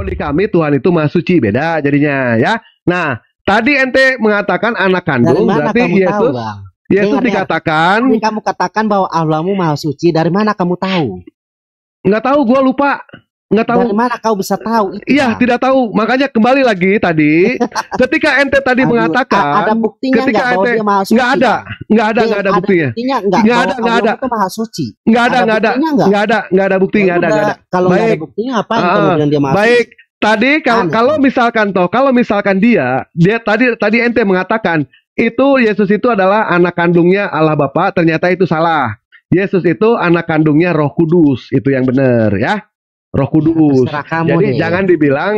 Kalau di kami Tuhan itu Maha Suci, beda jadinya ya. Nah, tadi ente mengatakan anak Dari kandung, mana berarti kamu tahu, Yesus Bang? Yesus Dengar, dikatakan Tadi kamu katakan bahwa Allahmu Maha Suci. Dari mana kamu tahu? nggak tahu, gua lupa. Nggak tahu. Dari mana kau bisa tahu itu, Iya, Bang? tidak tahu. Makanya kembali lagi tadi, ketika ente tadi Aduh, mengatakan, ada buktinya ketika nggak bahwa ente dia Maha Suci? nggak ada, Bang? nggak ada buktinya. Buktinya nggak Nggak bahwa ada, nggak Allah ada. itu Maha Suci? Nggak ada, nggak ada, buktinya nggak? nggak ada bukti, Ya nggak ada, udah, nggak ada. kalau nggak ada Baik. buktinya ngapain Ah, kemudian dia Maha baik. Suci? Tadi Aneh, kalau kan? misalkan dia tadi ente mengatakan itu Yesus itu adalah anak kandungnya Allah Bapa, ternyata itu salah. Yesus itu anak kandungnya Roh Kudus, itu yang benar ya. Roh Kudus. Terserah kamu Jadi deh. jangan dibilang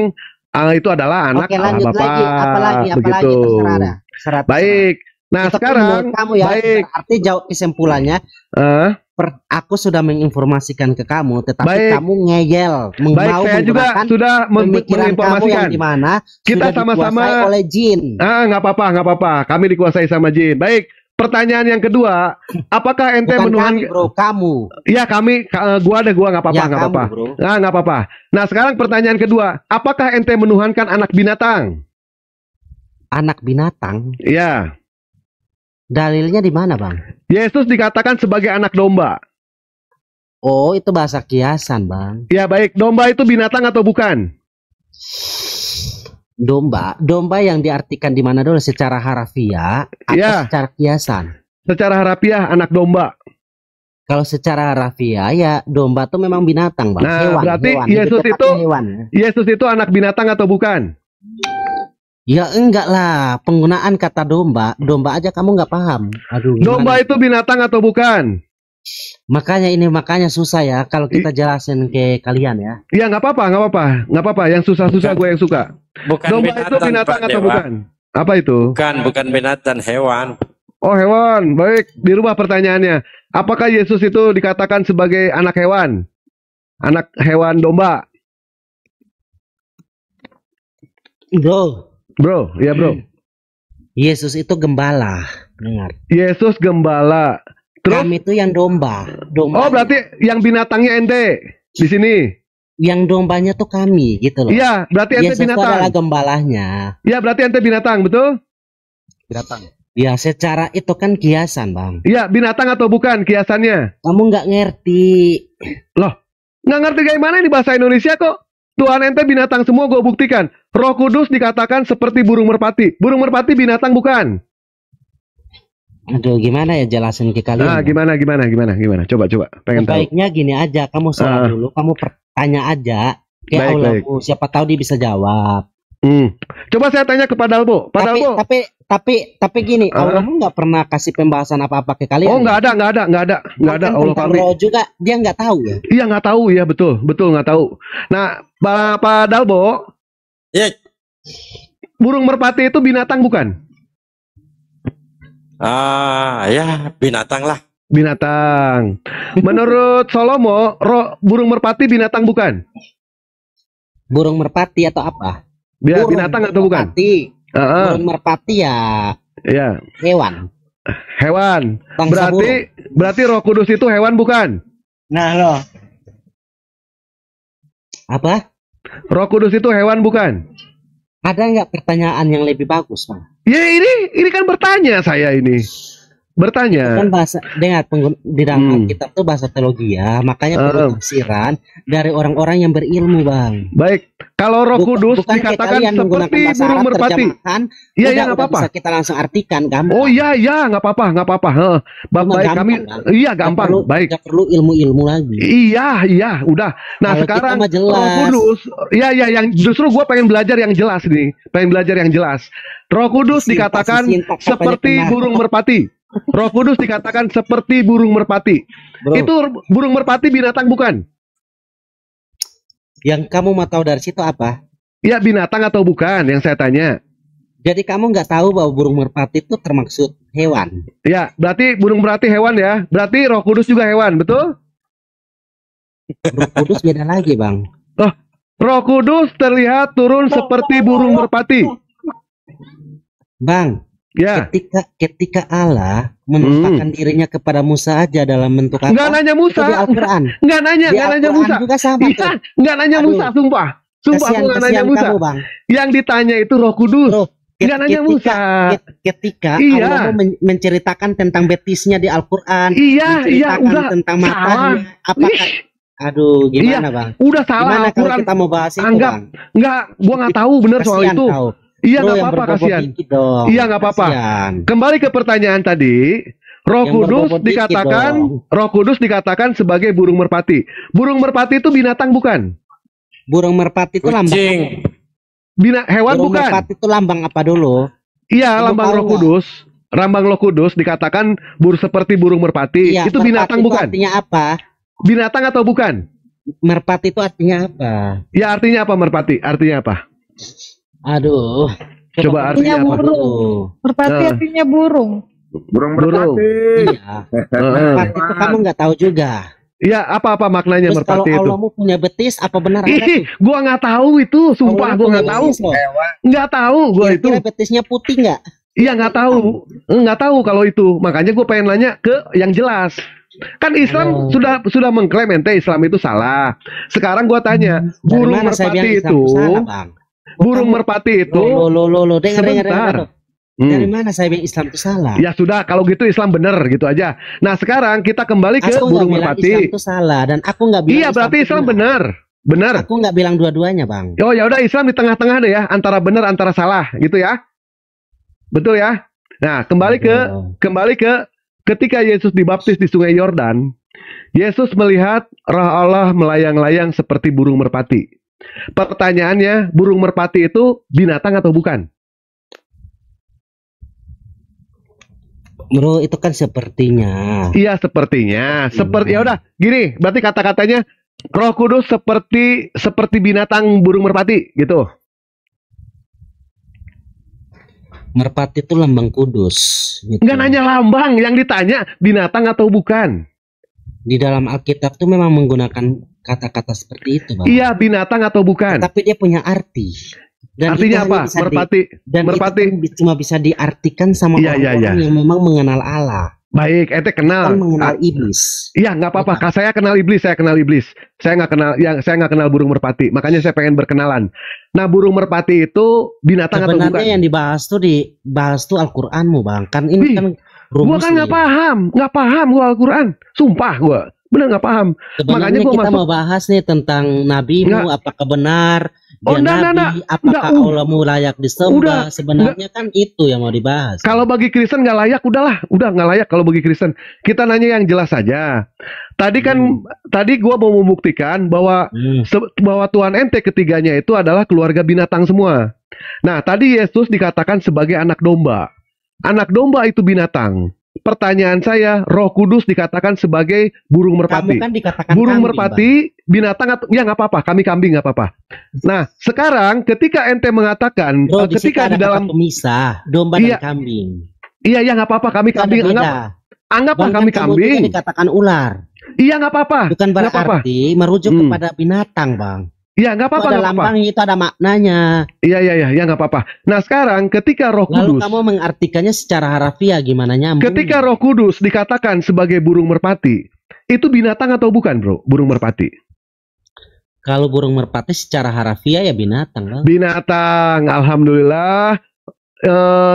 itu adalah anak Oke, Allah lanjut Bapa. lagi. Apalagi Begitu. terserah dah. Terserah. Baik. Nah, Itu kan sekarang menurut kamu ya. baik. Berarti jauh kesimpulannya. Eh, Aku sudah menginformasikan ke kamu, tetapi Baik. kamu ngeyel, baik, mau saya juga menggunakan sudah pemikiran kamu yang menginformasikan. dimana Kita sudah sama-sama dikuasai oleh jin. nggak apa-apa. Kami dikuasai sama jin. Baik. Pertanyaan yang kedua, apakah ente Bukan menuhankan? kami, bro, kamu. Ya kami, gua nggak apa-apa, Ya, nggak kamu, apa-apa. bro. Nah, nggak apa-apa. Nah, sekarang pertanyaan kedua, apakah ente menuhankan anak binatang? Anak binatang. Ya, Dalilnya di mana, Bang? Yesus dikatakan sebagai anak domba. Oh, itu bahasa kiasan, Bang. Ya, baik. Domba itu binatang atau bukan? Domba yang diartikan di mana dulu, secara harafiah atau Ya. secara kiasan? Secara harafiah anak domba. Kalau secara harafiah ya domba tuh memang binatang, Bang. Nah, Hewan, berarti hewan. Yesus Lebih tepatnya itu- hewan. Yesus itu anak binatang atau bukan? Ya enggak lah, penggunaan kata domba aja kamu nggak paham. Aduh, gimana? Domba itu binatang atau bukan? Makanya susah ya kalau kita jelasin ke kalian ya. Ya, nggak apa-apa. Yang susah-susah gue yang suka. Bukan Domba itu binatang Pak atau Dewa. bukan? Apa itu? Bukan binatang, hewan. Oh, hewan. Baik, dirubah pertanyaannya. Apakah Yesus itu dikatakan sebagai anak hewan? Anak hewan domba? Bro, ya bro. Yesus itu gembala. Dengar. Yesus gembala. Terus? Kami itu yang domba. Oh, berarti yang binatangnya ente di sini. Yang dombanya tuh kami gitu loh. Iya, berarti ente Yesus itu binatang. adalah gembalanya. Iya, berarti ente binatang, betul? Ya secara itu kan kiasan, Bang. Iya, binatang atau bukan kiasannya? Kamu nggak ngerti. Nggak ngerti kayak mana ini bahasa Indonesia kok. Tuhan ente binatang semua, gue buktikan. Roh Kudus dikatakan seperti burung merpati. Burung merpati binatang bukan? Aduh, gimana ya jelasin ke kalian? Nah, Bang? gimana? Coba. Pengen tahu. Baiknya gini aja, kamu sholat dulu, kamu tanya aja ke Baik, Allahmu, siapa tahu dia bisa jawab. Coba saya tanya kepada Albo. Tapi gini, Allahmu nggak pernah kasih pembahasan apa-apa ke kalian. Oh, nggak ada. Allah Tentang kami. roh juga dia nggak tahu ya. Iya, nggak tahu ya, betul nggak tahu. Nah, Pak Dalbo, Ya, burung merpati itu binatang bukan? ya binatang lah. Binatang. Menurut Salomo, burung merpati binatang bukan? Burung merpati atau apa? Binatang atau bukan? Merpati. Heeh. Burung merpati ya Iya. hewan. Hewan. Bangsa Berarti Roh Kudus itu hewan bukan? Nah loh. Apa? Roh Kudus itu hewan bukan? Ada nggak pertanyaan yang lebih bagus, Bang? Ya, ini kan bertanya saya ini. Bertanya. Kan bahasa dengar di dalam Alkitab tuh bahasa teologi ya, makanya perlu tafsiran dari orang-orang yang berilmu, Bang. Baik, kalau Roh Kudus bukan dikatakan kalian menggunakan seperti bahasa burung Arab, merpati. terjemahkan, Iya, udah nggak apa-apa. bisa kita langsung artikan, gampang. Oh iya, nggak apa-apa. Cuma Baik, gampang, kami, kan? iya gampang. Baik. Nggak perlu ilmu-ilmu lagi. Iya, udah. Nah, Kalau sekarang kita mah jelas. Roh Kudus, yang justru gue pengen belajar yang jelas nih, Roh Kudus dikatakan sintak katanya seperti benar. burung merpati. Roh Kudus dikatakan seperti burung merpati. Bro, Itu burung merpati binatang bukan? yang kamu mau tahu dari situ apa? Ya, binatang atau bukan yang saya tanya. Jadi kamu nggak tahu bahwa burung merpati itu termaksud hewan. Ya, berarti burung merpati hewan ya. Berarti Roh Kudus juga hewan, betul? Roh Kudus beda lagi, Bang. Roh Kudus terlihat turun seperti burung merpati. Bang, Ya. ketika Allah menampakkan dirinya kepada Musa aja dalam bentuk apa? Nggak nanya Itu Musa. di Al-Quran. Nggak nanya Di Musa. Al-Quran juga sama tuh. Iya, nggak nanya Aduh. Musa, sumpah. Sumpah aku nggak nanya Musa. kamu, Bang. Yang ditanya itu Roh Kudus. Bro, Nggak nanya Musa. Ketika Iya. Allah mau menceritakan tentang betisnya di Al-Quran, Iya, menceritakan udah tentang salah. matanya, apakah? Ih, Aduh, gimana iya, Bang? udah salah Gimana kalau Al-Quran. kita mau bahas itu, Anggap Bang? nggak, gua nggak tahu bener soal Kasihan itu. kau. Iya Bro, nggak yang apa-apa, berbobot kasihan. dikit dong. Iya nggak apa-apa. Kasihan. Kembali ke pertanyaan tadi, Roh Yang Kudus berbobot dikit dikatakan, dong. Roh Kudus dikatakan sebagai burung merpati. Burung merpati itu binatang bukan? Burung merpati itu lambang. Kucing. Hewan Burung bukan? merpati itu lambang apa dulu? Iya, Kamu lambang tahu Roh nggak? Kudus. Lambang Roh Kudus dikatakan seperti burung merpati. Iya, Itu merpati binatang itu bukan? artinya apa? Binatang atau bukan? Merpati itu artinya apa? Ya artinya apa merpati? Artinya apa? Aduh. Coba artinya apa? Aduh. Merpati Nah. artinya burung. Burung Burung. merpati. Iya. Merpati itu kamu nggak tahu juga. Iya, apa-apa maknanya Terus kalau merpati itu? Allahmu punya betis, apa benar ada Ih, tuh? gua nggak tahu itu, sumpah Allahmu gua punya nggak tahu. betis loh. Nggak tahu gua itu. Kira-kira betisnya putih nggak? Iya nggak tahu, nggak tahu kalau itu. Makanya gue pengen nanya ke yang jelas. Kan Islam Oh. sudah mengklaim ente Islam itu salah. Sekarang gue tanya, Dari burung mana saya bilang merpati Islam itu, salah, Bang? burung merpati itu, Lo, dengar. sebentar. Dari Hmm. mana saya bilang Islam itu salah? Ya sudah, kalau gitu Islam bener gitu aja. Nah sekarang kita kembali ke Aku nggak burung bilang merpati. Islam itu salah dan aku nggak bilang. Iya berarti itu Islam benar. bener. Aku nggak bilang dua-duanya, Bang. Oh ya udah Islam di tengah-tengah deh ya, antara benar antara salah gitu ya. Betul ya. Nah kembali ke ketika Yesus dibaptis di Sungai Yordan, Yesus melihat Roh Allah melayang-layang seperti burung merpati. Pertanyaannya, burung merpati itu binatang atau bukan? Bro, itu kan sepertinya. Iya sepertinya. Ya udah, gini, berarti kata-katanya Roh Kudus seperti binatang burung merpati gitu. Merpati itu lambang kudus. Gitu. Nggak nanya lambang, yang ditanya binatang atau bukan. Di dalam Alkitab tuh memang menggunakan kata-kata seperti itu, Bang. Iya, binatang atau bukan? Tapi dia punya arti. Dan Artinya itu apa? hanya bisa Merpati. dan merpati. itu kan cuma bisa diartikan sama Iya, iya, orang-orang yang memang mengenal Allah, Baik, ente kenal. kan mengenal iblis. Iya, nggak apa-apa. Saya kenal iblis. Saya nggak kenal burung merpati. Makanya saya pengen berkenalan. Nah, burung merpati itu binatang atau bukan? Sebenarnya yang dibahas tuh Al-Qur'anmu, Bang. Kan ini Ih, kan Gua kan nggak paham gua Al-Quran. Sumpah gua, bener nggak paham. Sebenarnya Makanya gua kita masuk. mau bahas nih tentang nabimu, apakah benar Oh, dia enggak, nabi, apakah Udah, Allahmu layak disembah. Sebenarnya kan itu yang mau dibahas. Kalau bagi Kristen nggak layak, udah nggak layak kalau bagi Kristen. Kita nanya yang jelas saja. Tadi kan, tadi gua mau membuktikan bahwa bahwa Tuhan ente ketiganya itu adalah keluarga binatang semua. Nah, tadi Yesus dikatakan sebagai anak domba. Anak domba itu binatang. Pertanyaan saya, Roh Kudus dikatakan sebagai burung merpati. Kamu kan dikatakan Burung kambing, merpati, binatang atau ya nggak apa-apa, kami kambing nggak apa-apa. Nah, sekarang ketika ente mengatakan, Bang. Bro, di situ ketika ada di dalam, kata pemisah domba Iya. dan kambing. iya ya nggak apa-apa, kami Itu ada kambing, beda. anggaplah Bahkan kami kamu kambing. juga dikatakan ular. Iya nggak apa-apa, Bukan nggak apa-apa. berarti merujuk Hmm. kepada binatang, Bang. Iya nggak Itu apa-apa, ada nggak apa-apa. lambang, itu ada maknanya. Iya nggak apa-apa. Nah sekarang ketika Roh Lalu Kudus, kamu mengartikannya secara harafiah gimana nyambung? ketika Roh Kudus dikatakan sebagai burung merpati, itu binatang atau bukan, bro? Burung merpati. Kalau burung merpati secara harafiah ya binatang, Bang. Binatang, alhamdulillah.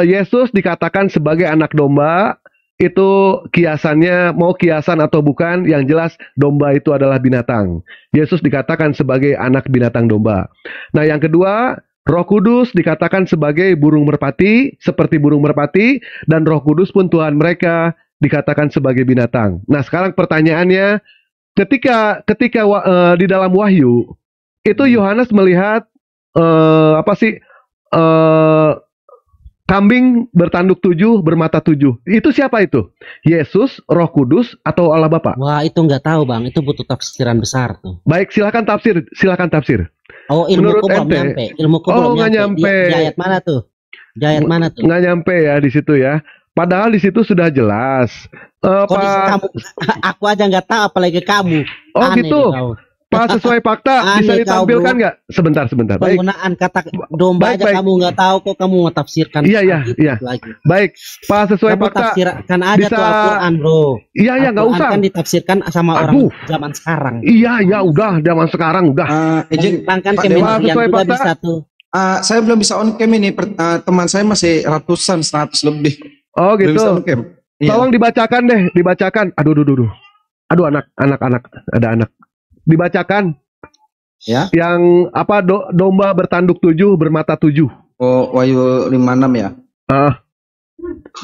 Yesus dikatakan sebagai anak domba. Itu kiasannya, mau kiasan atau bukan, yang jelas domba itu adalah binatang. Yesus dikatakan sebagai anak binatang domba. Nah yang kedua, Roh Kudus dikatakan sebagai burung merpati, seperti burung merpati, dan Roh Kudus pun Tuhan mereka dikatakan sebagai binatang. Nah sekarang pertanyaannya, ketika di dalam Wahyu, itu Yohanes melihat kambing bertanduk 7, bermata 7. Itu siapa itu? Yesus, Roh Kudus, atau Allah Bapa? Wah, itu nggak tahu, Bang. Itu butuh tafsiran besar tuh. Baik, silakan tafsir. Oh, Menurut ilmuku belum ente? nyampe. Ilmuku Oh, belum nggak nyampe. Di ayat mana tuh? Di ayat mana tuh? Nggak nyampe ya di situ ya. Padahal di situ sudah jelas. Kok di kamu? Aku aja nggak tahu, apalagi kamu. Oh Aneh gitu. deh kau. Pas sesuai fakta bisa Aneh kau, ditampilkan bro. nggak? Sebentar. Baik. Penggunaan kata domba Baik. aja kamu nggak tahu kok kamu mau tafsirkan. Iya. Lagi. Baik. Pas sesuai Kamu fakta. tafsirkan aja bisa- tuh Al-Quran, bro. Iya, nggak Al-Quran usah. kan ditafsirkan sama orang Aduh. zaman sekarang. Iya, udah zaman sekarang udah. Izin, Kan Pak kementerian Dewa, sesuai juga fakta. bisa tuh. saya belum bisa on cam ini. Teman saya masih ratusan, 100 lebih. Oh Belum bisa on gitu. cam. Iya. Tolong dibacakan deh, dibacakan. Aduh. Aduh anak, ada anak. Dibacakan. Ya. Yang apa domba bertanduk 7 bermata 7. Oh, Wahyu 56 ya.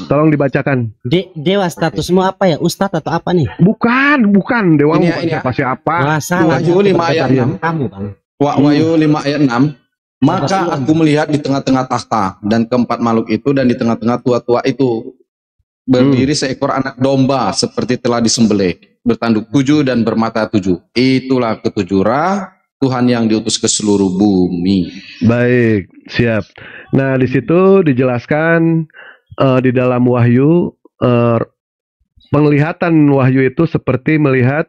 Tolong dibacakan. Dewa statusmu apa ya? Ustadz atau apa nih? Bukan Dewa Ini bukan ya. siapa. Wah, salah. Wahyu 5 ayat 6. Kamu, Bang. Wahyu 5 ayat 6. Maka aku melihat di tengah-tengah takhta dan keempat makhluk itu dan di tengah-tengah tua-tua itu berdiri seekor anak domba seperti telah disembelih, bertanduk 7 dan bermata 7. Itulah ketujuh roh Tuhan yang diutus ke seluruh bumi. Baik, siap. Nah, di situ dijelaskan di dalam Wahyu penglihatan Wahyu itu seperti melihat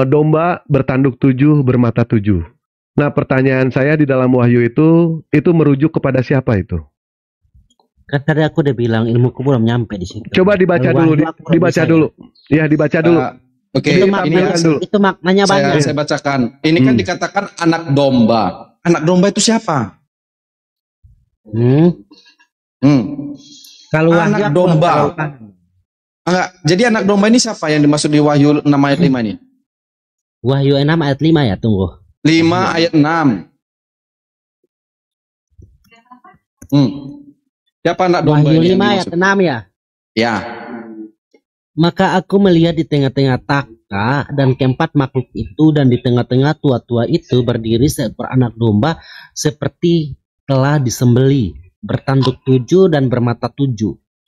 domba bertanduk 7 bermata 7. Nah, pertanyaan saya di dalam Wahyu itu merujuk kepada siapa itu? Kan tadi aku udah bilang ilmuku belum nyampe di situ. Coba dibaca dulu, dibaca dulu. Ya, dibaca dulu. Oke, Itu, ini itu maknanya banyak. saya bacakan. Ini kan dikatakan anak domba. Anak domba itu siapa? Kalau Anak Wahyu aku domba. belum tahu, kan. Enggak. Jadi anak domba ini siapa yang dimaksud di Wahyu 6 ayat 5 ini? Wahyu 6 ayat 5 ya, tunggu. 5 ayat 6. Siapa anak domba Wahyu ini? 5 yang ayat dimaksud? 6 ya. Ya. Maka aku melihat di tengah-tengah takhta dan keempat makhluk itu dan di tengah-tengah tua-tua itu berdiri seekor anak domba seperti telah disembeli, bertanduk 7 dan bermata 7.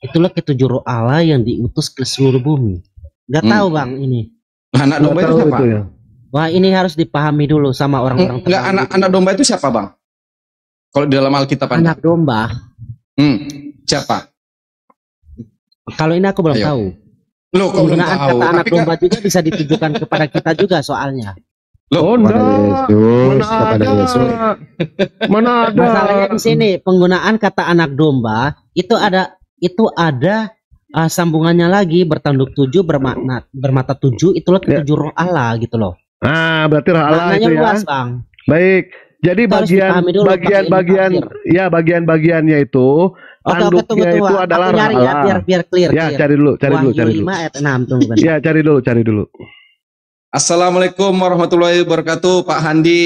Itulah ketujuh roh Allah yang diutus ke seluruh bumi. Gak tahu Bang ini. Anak domba itu Tahu siapa? itu ya. Wah, ini harus dipahami dulu sama orang-orang. Enggak, anak domba itu siapa, Bang? Kalau di dalam Alkitab Anda. Anak domba. Siapa? Kalau ini aku belum Ayo. tahu. Loh, kok belum Penggunaan tahu? kata anak Tapi kan- domba juga bisa ditujukan kepada kita juga soalnya. Oh, Kepada enggak. Yesus, kepada Yesus. Mana ada? Masalahnya di sini penggunaan kata anak domba itu ada sambungannya lagi, bertanduk 7 bermata 7, itulah ketujuh roh Allah gitu loh. Ah, berarti roh Allah Maknanya itu ya. luas, Bang. Baik. Jadi Kita harus dipahami dulu bagian-bagian pakai ilmu bagian-bagiannya itu Oke, tunggu. itu adalah Aku roh nyari ya, Allah. biar clear. Ya, clear. cari dulu. Wahyu Cari dulu. 5 ayat 6, tunggu bentar. Ya, cari dulu. Assalamualaikum warahmatullahi wabarakatuh, Pak Handi.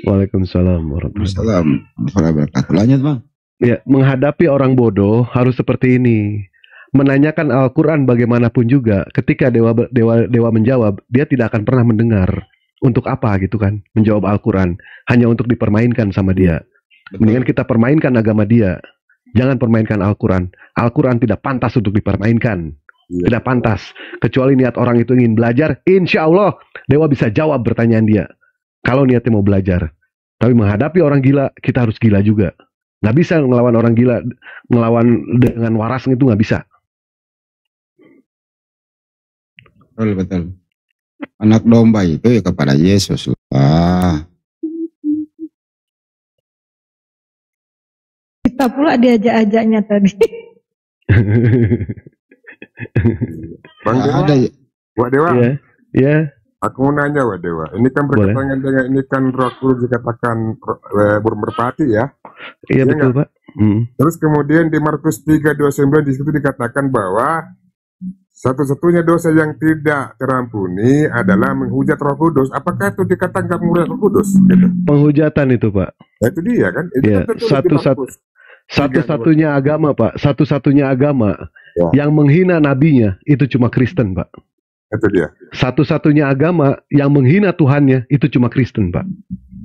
Waalaikumsalam warahmatullahi wabarakatuh. Salam. Wabarakatuh. Lanjut, Bang. Ya, menghadapi orang bodoh harus seperti ini. Menanyakan Al-Qur'an bagaimanapun juga, ketika dewa menjawab, dia tidak akan pernah mendengar. Untuk apa gitu kan? Menjawab Al-Qur'an hanya untuk dipermainkan sama dia. Mendingan kita permainkan agama dia. Jangan permainkan Al-Quran. Al-Quran tidak pantas untuk dipermainkan. Tidak pantas. Kecuali niat orang itu ingin belajar, insya Allah Dewa bisa jawab pertanyaan dia. Kalau niatnya mau belajar. Tapi menghadapi orang gila, kita harus gila juga. Nggak bisa ngelawan orang gila, ngelawan dengan waras itu nggak bisa. Betul. Anak domba itu ya kepada Yesus lah. Kita pula diajak-ajaknya tadi. Bang Dewa, Ada Wak Dewa, Ya, aku mau nanya Wak Dewa. Ini kan Boleh. berkaitan dengan ini kan Roh Kudus dikatakan burung merpati ya. iya Iya betul Pak. Terus kemudian di Markus 3:29 di situ dikatakan bahwa satu-satunya dosa yang tidak terampuni adalah menghujat Roh Kudus. Apakah itu dikatakan nggak menghujat Roh Kudus? Gitu. Penghujatan itu Pak. Nah, itu dia kan. Itu Iya, kan tertulis di Markus. Satu-satunya agama Pak. Satu-satunya agama Ya. yang menghina nabinya itu cuma Kristen Pak. Itu dia. Satu-satunya agama yang menghina Tuhannya itu cuma Kristen Pak.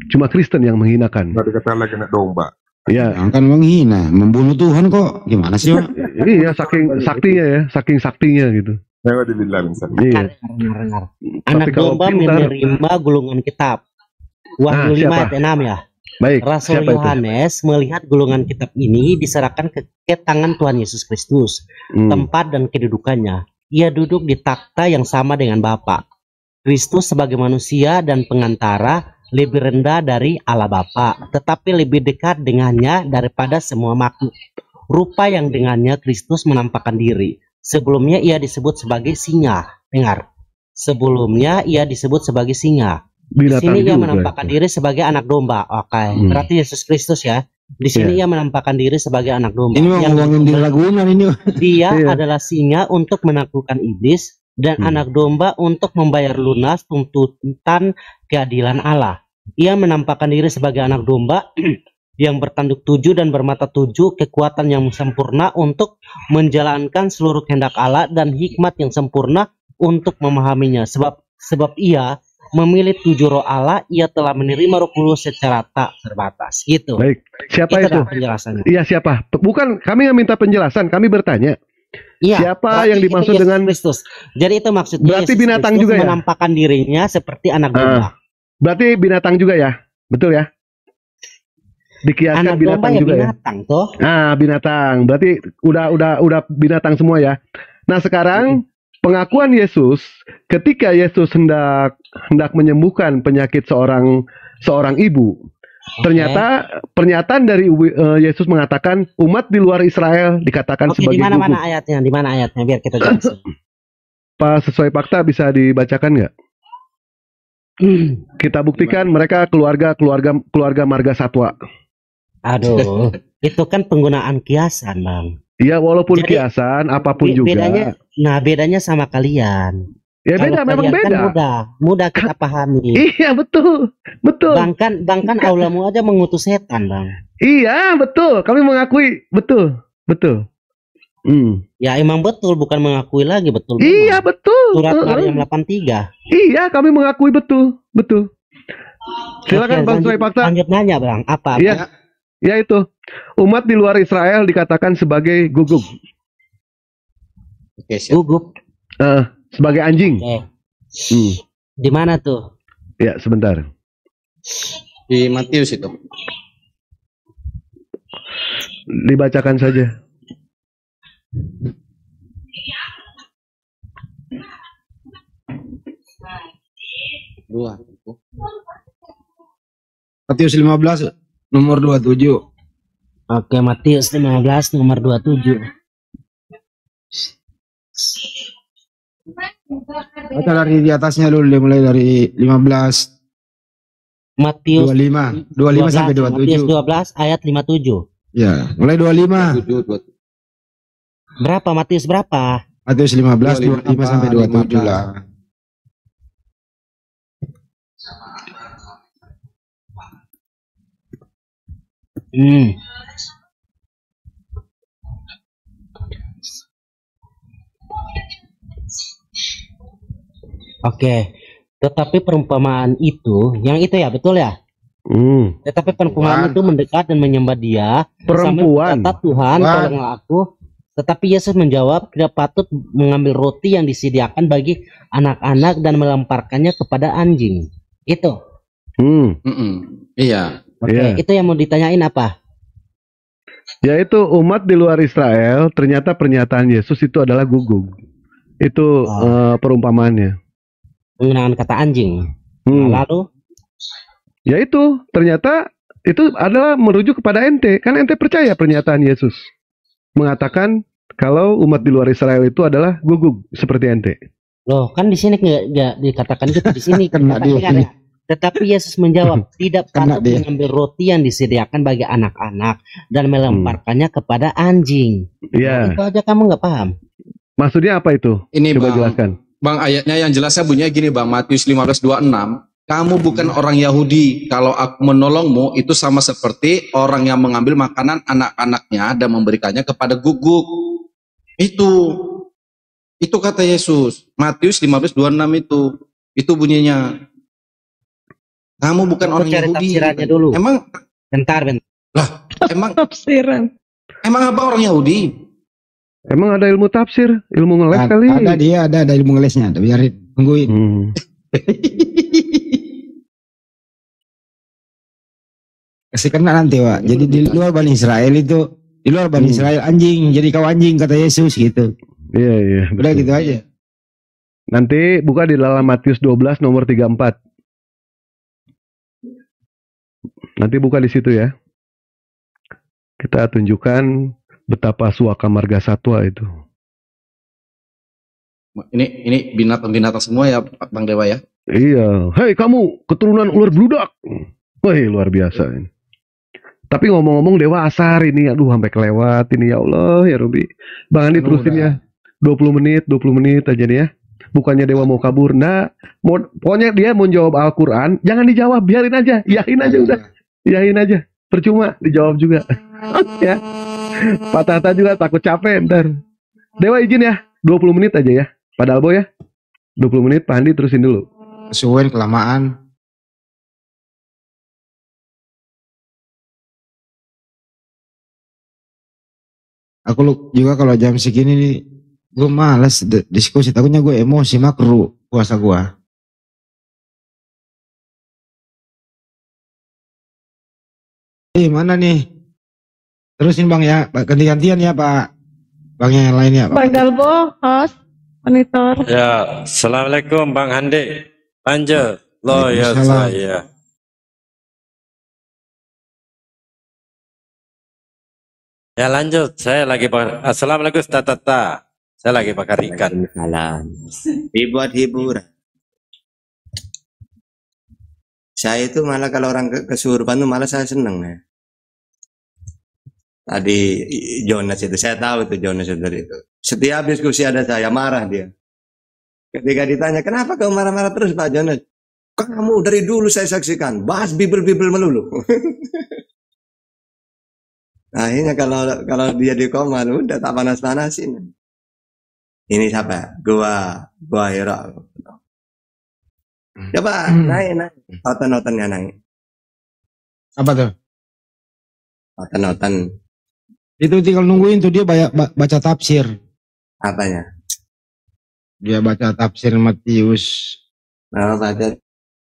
Cuma Kristen yang menghinakan. Nggak dikatakan lagi anak domba. Ya, yang kan menghina, membunuh Tuhan kok. Gimana sih, Pak? iya saking saktinya ya, saking saktinya gitu. Nah, dibilang misalnya. Iya. Dengar. Tapi Anak kalau domba pintar- menerima gulungan kitab. Wahyu 5 siapa? ayat 6 ya. Baik, Rasul siapa itu? Yohanes melihat gulungan kitab ini diserahkan ke tangan Tuhan Yesus Kristus. Hmm. Tempat dan kedudukannya. Ia duduk di takhta yang sama dengan Bapa. Kristus sebagai manusia dan pengantara lebih rendah dari Allah Bapa, tetapi lebih dekat dengannya daripada semua makhluk. Rupa yang dengannya Kristus menampakkan diri. Sebelumnya ia disebut sebagai singa. Dengar. Sebelumnya ia disebut sebagai singa. Di Binatang sini ia juga menampakkan itu. diri sebagai anak domba. Oke, berarti Yesus Kristus ya. Di sini ia menampakkan diri sebagai anak domba. Ini mau Yang ngomongin di disembelih. ragunan ini. Dia Iya. adalah singa untuk menaklukkan iblis dan anak domba untuk membayar lunas tuntutan keadilan Allah. Ia menampakkan diri sebagai anak domba yang bertanduk 7 dan bermata 7, kekuatan yang sempurna untuk menjalankan seluruh kehendak Allah dan hikmat yang sempurna untuk memahaminya. Sebab ia memilih 7 roh Allah, ia telah menerima Roh Kudus secara tak terbatas. Gitu. Baik. Siapa Itu itu? dah penjelasannya. Iya, siapa? Bukan, kami yang minta penjelasan, kami bertanya. Iya, Siapa berarti yang itu dimaksud Yesus dengan- Kristus. Jadi itu maksudnya Berarti Yesus binatang Kristus juga ya? menampakkan dirinya seperti anak domba. Berarti binatang juga ya? Betul ya? Dikiaskan Anak domba binatang ya juga ya? binatang toh. Binatang. Berarti udah binatang semua ya. Nah, sekarang pengakuan Yesus ketika Yesus hendak menyembuhkan penyakit seorang ibu. Ternyata pernyataan dari Yesus mengatakan umat di luar Israel dikatakan Oke, sebagai di mana-mana gugup. ayatnya? Di mana ayatnya biar kita jelasin. Pak sesuai fakta bisa dibacakan nggak? Kita buktikan mereka keluarga marga satwa. Aduh, itu kan penggunaan kiasan, Bang. Iya, walaupun Jadi, kiasan apapun juga. Bedanya sama kalian. Ya Kalau beda, memang kalian beda. kan mudah kita pahami. Iya, betul. Bahkan aulamu aja mengutus setan, Bang. Iya, betul. Kami mengakui, betul. Ya emang betul, bukan mengakui lagi, betul. Iya, memang. betul. Surat Maryam 83. Iya, kami mengakui betul. Silakan Oke, Bang sesuai fakta. Lanjut nanya, Bang. Apa? Iya. Ya itu. Umat di luar Israel dikatakan sebagai gugup. Oke, siap. Gugup. Sebagai anjing. Oke. Hmm. Di mana tuh? Ya, sebentar. Di Matius itu. Dibacakan saja. Dua. Matius 15 nomor 27. Oke, Matius 15 nomor 27. Baca dari di atasnya dulu, mulai dari 15 Matius 25 sampai Matius 27. 12 ayat 57. Ya, mulai 25. 7. Berapa Matius berapa? Matius 15 25 sampai 27 lah. Oke. Tetapi perumpamaan itu, yang itu ya, betul ya? Tetapi perumpamaan itu mendekat dan menyembah Dia. Perempuan. Sambil berkata, Tuhan, tolonglah aku. Tetapi Yesus menjawab, tidak patut mengambil roti yang disediakan bagi anak-anak dan melemparkannya kepada anjing. Itu. Iya. Oke, Iya. itu yang mau ditanyain apa? Yaitu umat di luar Israel, ternyata pernyataan Yesus itu adalah gugup. Itu perumpamaannya. Menggunakan kata anjing. Nah, lalu? Yaitu ternyata itu adalah merujuk kepada ente. Kan ente percaya pernyataan Yesus. Mengatakan kalau umat di luar Israel itu adalah gugup seperti ente. Loh, kan di sini nggak dikatakan gitu. Di sini Kena dia. dikatakan, tetapi Yesus menjawab, tidak Kena patut dia. mengambil roti yang disediakan bagi anak-anak dan melemparkannya kepada anjing. Iya. Itu aja kamu nggak paham. Maksudnya apa itu? Ini Coba Bang. jelaskan. Bang, ayatnya yang jelasnya bunyinya gini Bang, Matius 15:26. Kamu bukan orang Yahudi, kalau aku menolongmu itu sama seperti orang yang mengambil makanan anak-anaknya dan memberikannya kepada guguk. Itu kata Yesus. Matius 15:26 itu bunyinya. Kamu bukan Aku orang cari Yahudi. tafsirannya dulu. Emang Bentar. Tafsiran. emang abang orang Yahudi? Emang ada ilmu tafsir, ilmu ngeles kali. Ada ilmu ngelesnya, biarin tungguin. Kasih kena nanti, Pak. Jadi di luar Bani Israel itu, di luar Bani Israel anjing, jadi kau anjing kata Yesus gitu. Iya. Udah gitu aja. Nanti buka di dalam Matius 12 nomor 34. Nanti buka di situ ya. Kita tunjukkan betapa suaka marga satwa itu. Ini binatang-binatang semua ya Bang Dewa ya. Iya. Hei kamu, keturunan ular bludak. Wah, luar biasa ini. Tapi ngomong-ngomong Dewa asar ini, aduh sampai kelewat ini, ya Allah ya Robi. Bang Andi terusin ya. 20 menit aja nih ya. Bukannya Dewa mau kabur. Nah, pokoknya dia mau jawab Al-Quran, jangan dijawab, biarin aja. Iyain aja udah. Iyain aja. Percuma dijawab juga. Ya. Pak Tata juga takut capek ntar. Dewa izin ya, 20 menit aja ya. Padahal Boy ya. 20 menit, Pak Andi terusin dulu. Kesuwen kelamaan. Aku juga kalau jam segini nih, gue malas diskusi, takutnya gue emosi makru puasa gue. Mana nih? Terusin Bang ya, ganti-gantian ya Pak. Bang yang lain ya Pak. Bang Dalbo, host, monitor. Ya, Assalamualaikum Bang Hande. Lanjut. Lo ya Waalaikumsalam. saya. Ya lanjut. Saya lagi Assalamualaikum Ustaz Tata. Saya lagi bakar ikan. Salam. Dibuat hiburan. Saya itu malah kalau orang kesurupan itu malah saya seneng ya. Tadi Jonas itu, saya tahu itu Jonas itu. Setiap diskusi ada saya marah dia. Ketika ditanya, kenapa kamu marah-marah terus Pak Jonas? Kamu dari dulu saya saksikan, bahas Bible melulu. Akhirnya kalau dia di koma, udah tak panas-panasin. Ini siapa? Gua Hero. Coba naik. Nontonnya naik. Apa tuh? Nonton. Itu tinggal nungguin tuh dia baca tafsir. Apanya? Dia baca tafsir Matius. Nah, baca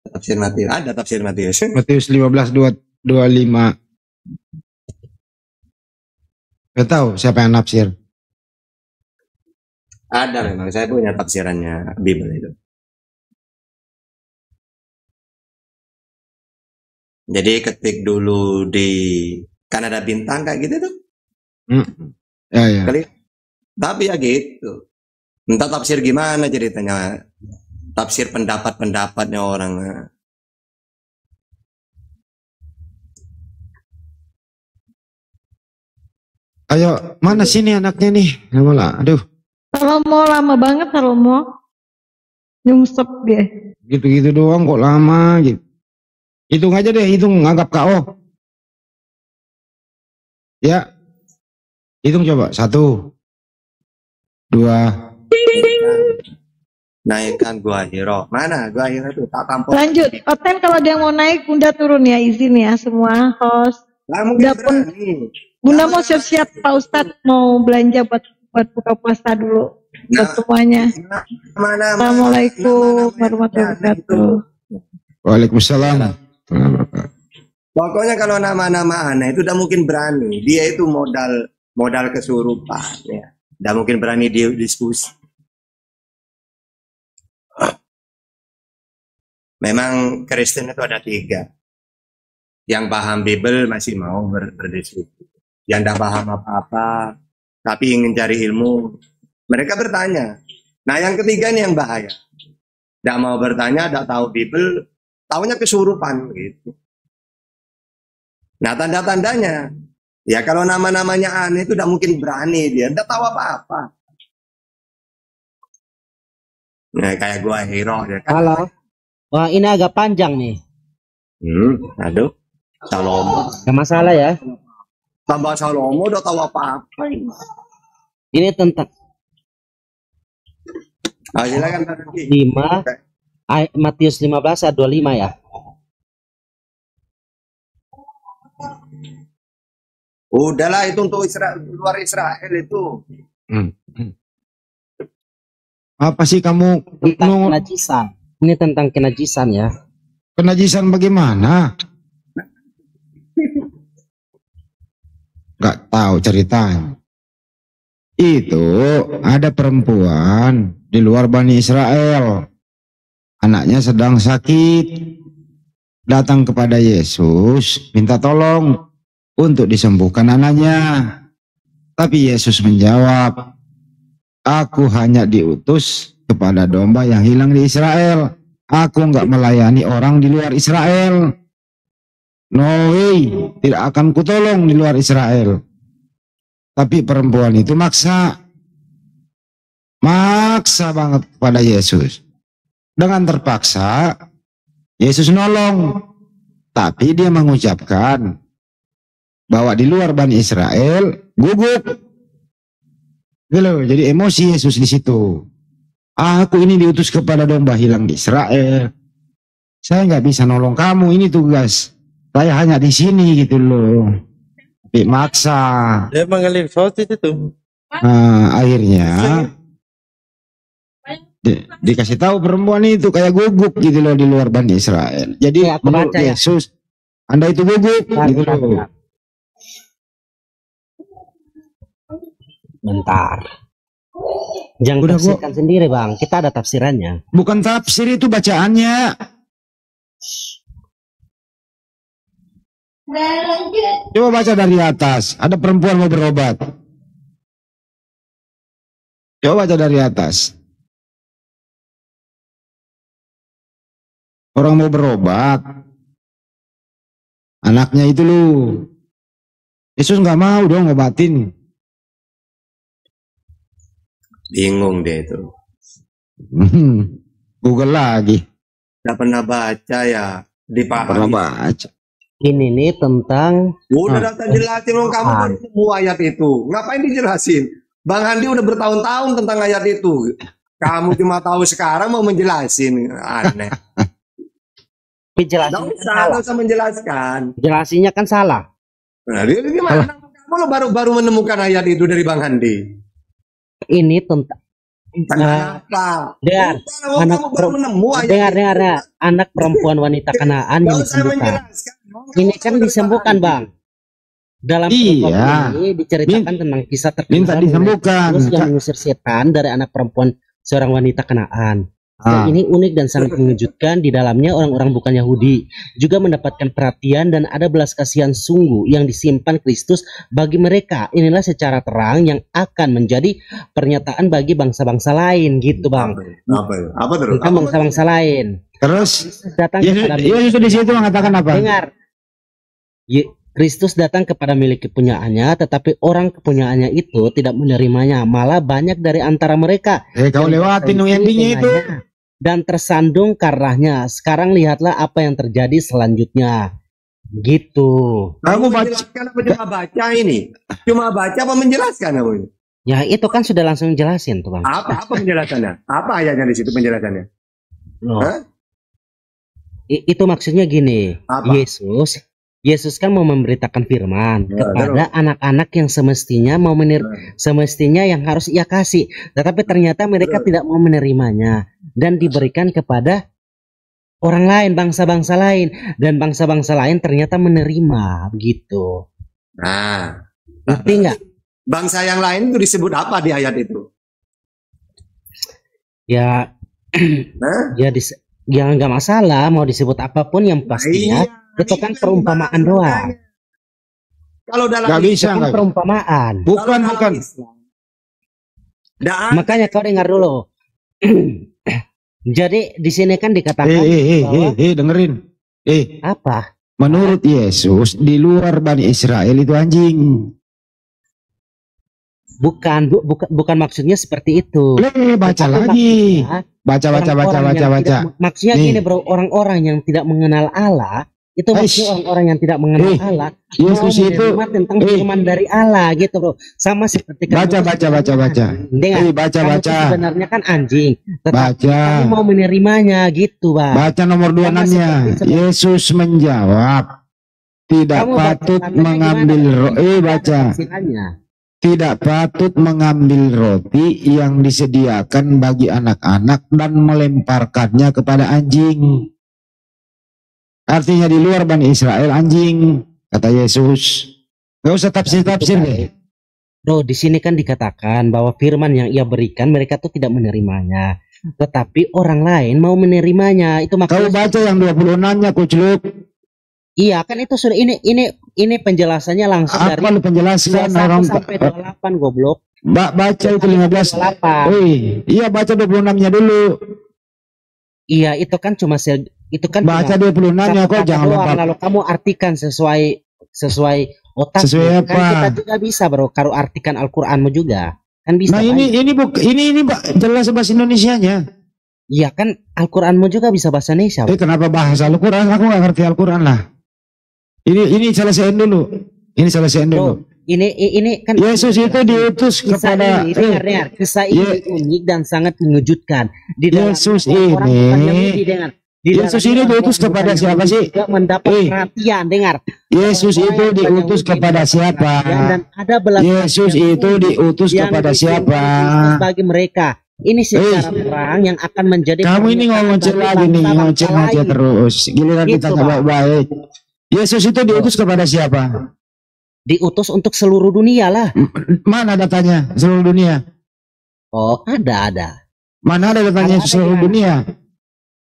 tafsir Matius. Ada tafsir Matius. Matius 15:25. Gak tahu siapa yang nafsir. Ada memang, saya punya tafsirannya Bible itu. Jadi ketik dulu kan ada bintang kayak gitu tuh. Ya. Tapi ya gitu. Entah tafsir gimana ceritanya. Tafsir pendapat-pendapatnya orang. Ayo, mana sini anaknya nih? Aduh. Salomo lama banget Salomo. Nyungsep dia. Gitu-gitu doang kok lama gitu. Hitung aja deh, nganggap KO. Ya. Hitung coba. 1, 2. Naikkan Gua Hero. Mana Gua Hero itu? Tak tampol. Lanjut. Oten kalau dia mau naik, Bunda turun ya, izin ya semua host. Bunda pun Bunda mau siap-siap Pak Ustadz mau belanja buat buka puasa dulu buat semuanya. Assalamualaikum warahmatullahi wabarakatuh. Waalaikumsalam. Pokoknya kalau nama-nama aneh itu udah mungkin berani. Dia itu modal kesurupan ya. Udah mungkin berani diskusi. Memang Kristen itu ada 3. Yang paham Bible masih mau berdiskusi. Yang tidak paham apa-apa, tapi ingin cari ilmu, mereka bertanya. Nah yang ketiga ini yang bahaya. Tidak mau bertanya, tidak tahu Bible, taunya kesurupan gitu. Nah tanda-tandanya, ya kalau nama-namanya aneh itu tidak mungkin berani dia, tidak tahu apa-apa. Nah kayak Gua Hero ya kan. Halo. Wah ini agak panjang nih. Aduh, Salomo. Gak masalah ya. Tambah Salomo udah tahu apa-apa. Ini tentang Silakan 5 Matius 15 ayat 25 ya. Udahlah itu untuk luar Israel itu. Apa sih kamu? Tentang kenajisan. Ini tentang kenajisan ya. Kenajisan bagaimana? Gak tahu ceritanya. Itu ada perempuan di luar Bani Israel. Anaknya sedang sakit. Datang kepada Yesus, minta tolong untuk disembuhkan anaknya. Tapi Yesus menjawab, aku hanya diutus kepada domba yang hilang di Israel. Aku nggak melayani orang di luar Israel. No way, tidak akan kutolong di luar Israel. Tapi perempuan itu maksa banget pada Yesus. Dengan terpaksa, Yesus nolong. Tapi dia mengucapkan bahwa di luar Bani Israel gugup. Gitu, jadi emosi Yesus di situ. Aku ini diutus kepada domba hilang di Israel. Saya nggak bisa nolong kamu, ini tugas. Saya hanya di sini gitu loh. Tapi maksa. Dia mengalir sosis itu. Nah, akhirnya dikasih tahu perempuan itu kayak gugup gitu loh di luar Bani Israel. Jadi Ya, aku menurut baca ya. Yesus, Anda itu gugup gitu loh. Bentar. Jangan Udah, tafsirkan sendiri bang. Kita ada tafsirannya. Bukan tafsir itu bacaannya. Coba baca dari atas. Ada perempuan mau berobat. Coba baca dari atas. Orang mau berobat. Anaknya itu loh. Yesus nggak mau dong ngobatin. Bingung dia itu. Google lagi. Nggak pernah baca ya. Pernah Dipahami. baca. Ini nih tentang Udah datang jelasin loh, kamu baru nemu ayat itu. Ngapain dijelasin? Bang Andi udah bertahun-tahun tentang ayat itu. Kamu cuma tahu sekarang mau menjelasin. Aneh. penjelasannya Nggak kan usah, salah. nggak usah menjelaskan. Penjelasannya kan salah. Nah, dia gimana? Kamu lo baru menemukan ayat itu dari Bang Andi. Ini tentang Kenapa? dengar Kalau anak kamu baru menemu ayat dengar itu. dengar anak perempuan wanita Kanaan Nggak yang usah disembuhkan. menjelaskan. Ini kan disembuhkan bang. Dalam Iya. perempuan ini diceritakan tentang kisah Minta terkenal disembuhkan. Yesus yang mengusir setan dari anak perempuan seorang wanita Kanaan. Ah. Dan ini unik dan sangat mengejutkan. Di dalamnya orang-orang bukan Yahudi juga mendapatkan perhatian dan ada belas kasihan sungguh yang disimpan Kristus bagi mereka. Inilah secara terang yang akan menjadi pernyataan bagi bangsa-bangsa lain gitu bang. Apa terus? Tentang bangsa-bangsa lain. Terus Datang Yesus, kepada Yesus di situ mengatakan apa? dengar. Kristus datang kepada milik kepunyaannya, tetapi orang kepunyaannya itu tidak menerimanya. Malah banyak dari antara mereka Kau yang lewatin dong tersentuh endingnya itu. dengannya dan tersandung karahnya. Sekarang lihatlah apa yang terjadi selanjutnya. Gitu. Kamu baca. Menjelaskan apa cuma baca ini? Cuma baca apa menjelaskan apa ini? Ya itu kan sudah langsung jelasin tuh bang. Apa penjelasannya? Apa ayatnya di situ penjelasannya? Loh. Hah? Itu maksudnya gini. Apa? Yesus kan mau memberitakan firman Ya, kepada anak-anak yang semestinya semestinya yang harus ia kasih, tetapi ternyata mereka tidak mau menerimanya dan diberikan kepada orang lain, bangsa-bangsa lain, dan bangsa-bangsa lain ternyata menerima begitu. Nah, Ngerti nggak? bangsa yang lain itu disebut apa di ayat itu? Ya, Hah? ya nggak masalah mau disebut apapun yang pastinya Iya, itu kan perumpamaan doang. Kalau dalam Nggak bisa, Kan nggak. perumpamaan. Bukan, bukan. Makanya kau dengar dulu. Jadi di sini kan dikatakan bahwa Dengerin. apa? Menurut Yesus di luar Bani Israel itu anjing. Bukan maksudnya seperti itu. Baca Tetapi lagi. maksudnya Baca. orang-orang yang Baca. tidak- maksudnya Nih. gini bro, orang-orang yang tidak mengenal Allah itu maksudnya orang-orang yang tidak mengenal Allah Yesus mau itu. menerima tentang firman dari Allah gitu bro. Sama seperti kamu Baca. Dengar, Baca. kamu tuh sebenarnya kan anjing, tetapi Baca. kamu mau menerimanya gitu bang. Baca nomor 26-nya. Yesus menjawab, tidak Kamu patut bacanya mengambil gimana? baca. Tafsirannya. Tidak patut mengambil roti yang disediakan bagi anak-anak dan melemparkannya kepada anjing. Artinya di luar Bani Israel anjing, kata Yesus. Gak usah tafsir-tafsir deh. Bro, di sini kan dikatakan bahwa firman yang ia berikan mereka tuh tidak menerimanya. Tetapi orang lain mau menerimanya. Itu Kau maksudnya. baca yang 26-nya kucluk. Iya, kan itu sudah ini penjelasannya langsung dari Apa lu penjelaskan 21 orang sampai 28 goblok. baca itu 15. 28. Iya baca 26-nya dulu. Iya, itu kan cuma itu kan Baca cuma 26-nya kok kata-kata jangan doang, lompat. lalu kamu artikan sesuai otak. Sesuai Kan apa? kita juga bisa, Bro, kalau artikan Al-Qur'anmu juga. Kan bisa. Nah ini Pak, jelas bahasa Indonesianya. Iya, kan Al-Qur'anmu juga bisa bahasa Indonesia. Kenapa bahasa Al-Quran? Aku nggak ngerti Al-Quran lah. Ini selesaiin dulu. Ini selesaiin dulu. Bro, ini kan Yesus itu diutus kisah kepada ini, dengar, kisah ini unik dan sangat mengejutkan. Di dalam Yesus orang ini- bukan Yahudi, dengar. Di Yesus dalam ini orang diutus bukan kepada Yahudi siapa sih? juga mendapat perhatian, dengar. Yesus Orang itu yang bukan diutus Yahudi kepada mendapat siapa? perhatian dan ada belas Yesus kasihan itu diutus yang kepada diberikan siapa? Kristus bagi mereka. Ini secara terang yang akan menjadi Kamu ini ngoceh bagi lagi nih, bangsa-bangsa ngoceh lain. terus. Giliran Gitu, kita nggak Bang. baik. Yesus itu diutus kepada siapa? Diutus untuk seluruh dunia lah. Mana datanya seluruh dunia? Oh, ada. Mana ada datanya Ada seluruh gimana? dunia?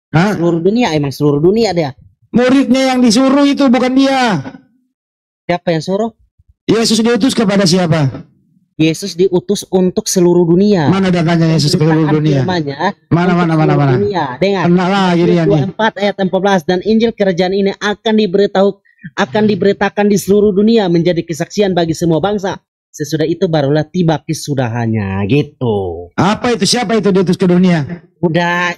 Hah? Seluruh dunia, emang seluruh dunia dia. Muridnya yang disuruh itu bukan dia. Siapa yang suruh? Yesus diutus kepada siapa? Yesus diutus untuk seluruh dunia. Mana datanya Yesus ke seluruh Ceritakan dunia? firman-Nya Mana untuk mana seluruh mana. dunia. Dengar. Kena lagi dia nih. 24 ayat 14 dan Injil kerajaan ini akan diberitakan di seluruh dunia menjadi kesaksian bagi semua bangsa. Sesudah itu barulah tiba kesudahannya, gitu. Apa itu? Siapa itu diutus ke dunia? Udah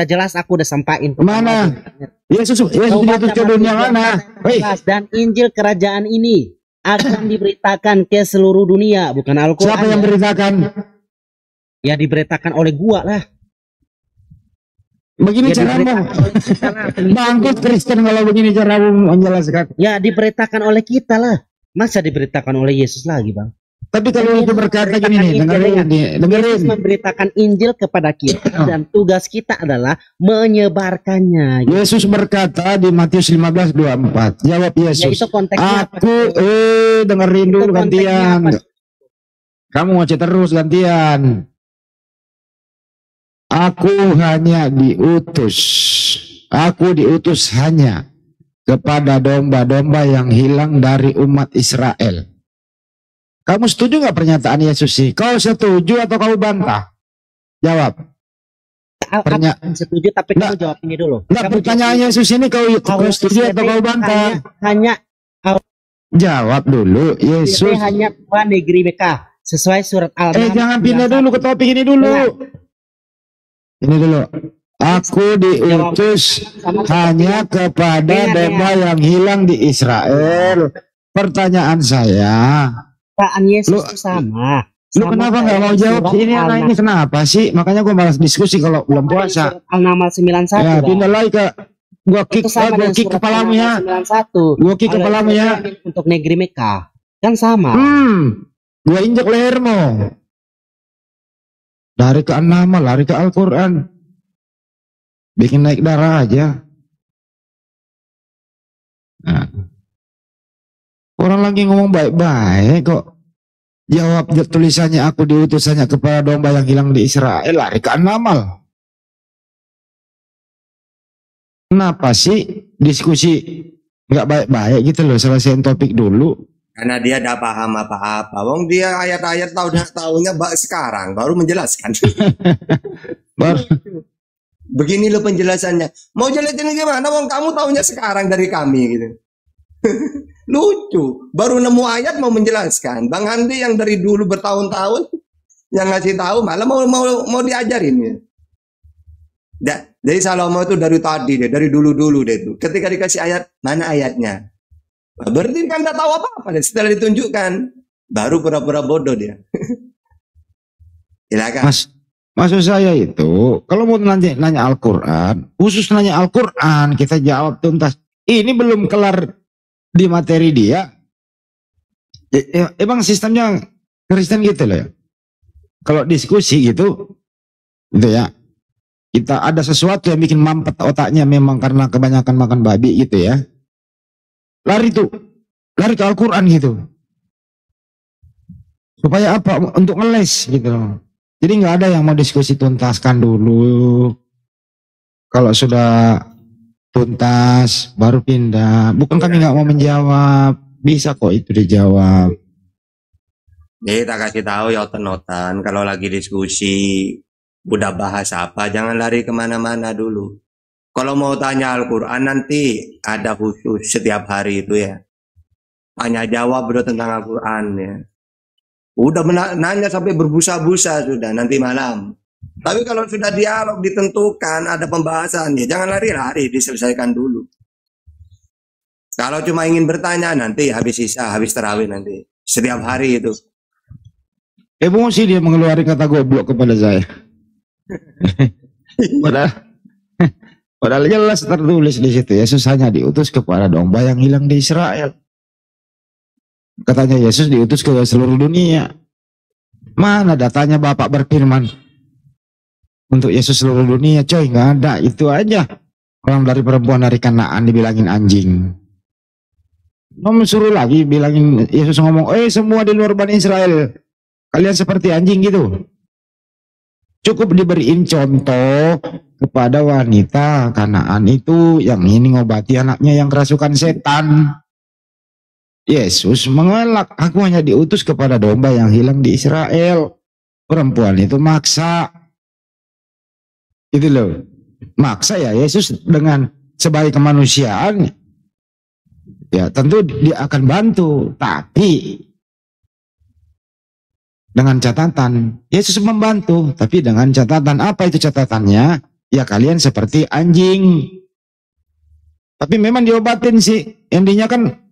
jelas, aku udah sampaikan. Mana? Yesus diutus ke dunia mana? Hei, Dan Injil kerajaan ini akan diberitakan ke seluruh dunia, bukan Al-Quran. siapa yang beritakan? Ya diberitakan oleh gua lah. Begini Ya, caramu. diberitakan oleh kita lah. Bangkit Kristen kalau begini caramu menjelaskan. Ya diberitakan oleh kita lah. Masa diberitakan oleh Yesus lagi, Bang? Tapi kalau itu berkata gini nih, dengerin. Yesus memberitakan Injil kepada kita dan tugas kita adalah menyebarkannya. Gitu. Yesus berkata di Matius 15:24. Jawab Ya Yesus. itu konteksnya apa? Aku dengerin dulu Itu konteksnya gantian. apa? Kamu ngoceh terus gantian. Aku hanya diutus. Aku diutus hanya kepada domba-domba yang hilang dari umat Israel. Kamu setuju nggak pernyataan Yesus sih? Kau setuju atau kau bantah? Jawab. Aku setuju, tapi kamu jawab ini dulu. Nggak, Kamu pertanyaan jawab Yesus ini kau setuju atau kau bantah? Hanya Jawab dulu. Yesus. hanya negeri Mekah sesuai surat Al-Nahl. Jangan pindah dulu ke topik ini dulu. Ini dulu. Aku diutus hanya kepada domba yang hilang di Israel. Pertanyaan saya, Perkataan Yesus itu sama. lu kenapa nggak mau jawab sih? Ini anak ini kenapa sih? Makanya gue malas diskusi kalau belum puasa. Al-Nahl 91. Ya, Bang. pindah lagi ke gua kick, Itu sama dengan surat kepalamu ya. Al-Nahl 91. Gua kick kepalamu ya. Untuk negeri Mekah. Kan sama. Gua injek lehermu. Dari ke An-Nahl, lari ke Al-Quran. Bikin naik darah aja. Nah. Orang lagi ngomong baik-baik kok. Jawab tulisannya aku diutus hanya kepada domba yang hilang di Israel. Lari ke An-Nahl. Kenapa sih diskusi nggak baik-baik gitu loh? Selesaiin topik dulu. Karena dia tidak paham apa-apa. Wong dia ayat-ayat tahunya sekarang baru menjelaskan. Begini lo penjelasannya. Mau jelasin gimana? Wong kamu tahunya sekarang dari kami gitu. Lucu. Baru nemu ayat mau menjelaskan. Bang Andi yang dari dulu bertahun-tahun yang ngasih tahu malah mau diajarin ya. Jadi Salomo itu dari tadi deh, dari dulu deh tuh. Ketika dikasih ayat, mana ayatnya? Berarti kan tidak tahu apa-apa deh. Setelah ditunjukkan, baru pura-pura bodoh dia. Silakan. Maksud saya itu, kalau mau nanya Al-Quran, khusus nanya Al-Quran, kita jawab tuntas. Ini belum kelar di materi dia. Emang sistemnya Kristen gitu loh ya. Kalau diskusi gitu ya. Kita ada sesuatu yang bikin mampet otaknya memang karena kebanyakan makan babi gitu ya. Lari ke Al-Quran gitu. Supaya apa? Untuk ngeles gitu loh. Jadi nggak ada yang mau diskusi tuntaskan dulu. Kalau sudah tuntas baru pindah. Bukan kami nggak mau menjawab. Bisa kok itu dijawab. Kita kasih tahu ya oten-oten kalau lagi diskusi udah bahas apa jangan lari kemana-mana dulu. Kalau mau tanya Al-Quran nanti ada khusus setiap hari itu ya. Tanya jawab bro tentang Al-Quran ya. Udah nanya sampai berbusa-busa sudah nanti malam. Tapi kalau sudah dialog ditentukan ada pembahasan ya jangan lari-lari diselesaikan dulu. Kalau cuma ingin bertanya nanti habis isya, habis tarawih nanti. Setiap hari itu. Emosi dia mengeluarkan kata goblok kepada saya. Padahal jelas tertulis di situ Yesus hanya diutus kepada domba yang hilang di Israel. Katanya Yesus diutus ke seluruh dunia. Mana datanya Bapak berfirman untuk Yesus seluruh dunia? Coy, nggak ada. Itu aja. Orang dari perempuan dari Kanaan dibilangin anjing. Mau suruh lagi bilangin Yesus ngomong, semua di luar Bani Israel kalian seperti anjing gitu. Cukup diberiin contoh kepada wanita Kanaan itu yang ini ngobati anaknya yang kerasukan setan. Yesus mengelak, aku hanya diutus kepada domba yang hilang di Israel. Perempuan itu maksa. Itu loh. Maksa ya Yesus dengan sebagai kemanusiaan. Ya tentu dia akan bantu. Tapi dengan catatan, Yesus membantu. Tapi dengan catatan, apa itu catatannya? Ya kalian seperti anjing. Tapi memang diobatin sih. Intinya kan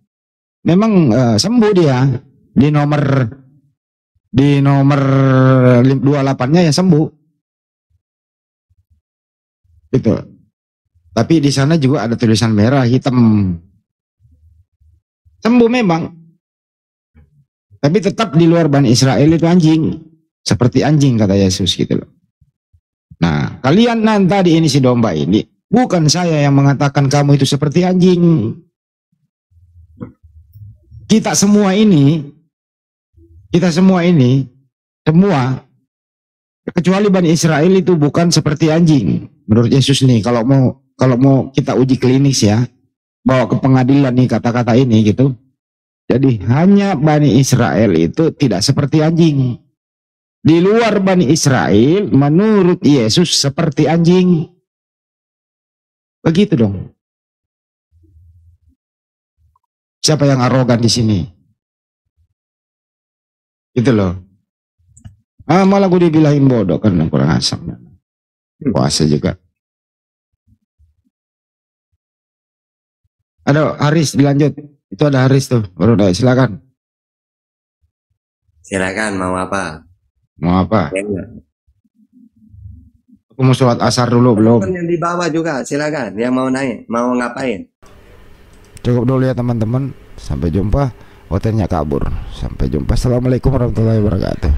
memang sembuh dia di nomor 28-nya ya sembuh. Gitu. Tapi di sana juga ada tulisan merah hitam. Sembuh memang. Tapi tetap di luar Bani Israel itu anjing. Seperti anjing kata Yesus gitu loh. Nah, kalian nanti ini si domba ini, bukan saya yang mengatakan kamu itu seperti anjing. Kita semua ini, semua, kecuali Bani Israel itu bukan seperti anjing. Menurut Yesus nih, kalau mau kita uji klinis ya, bawa ke pengadilan nih kata-kata ini gitu. Jadi hanya Bani Israel itu tidak seperti anjing. Di luar Bani Israel, menurut Yesus seperti anjing. Begitu dong. Siapa yang arogan di sini? Gitu loh. Malah gue dibilangin bodoh kan kurang asam. Puasa juga. Ada Haris dilanjut. Itu ada Haris tuh. Baru udah silakan. Silakan mau apa? Mau apa? Aku mau sholat asar dulu belum? Yang di bawah juga silakan. Yang mau naik, mau ngapain? Cukup dulu ya teman-teman. Sampai jumpa. Hotelnya kabur. Sampai jumpa. Assalamualaikum warahmatullahi wabarakatuh.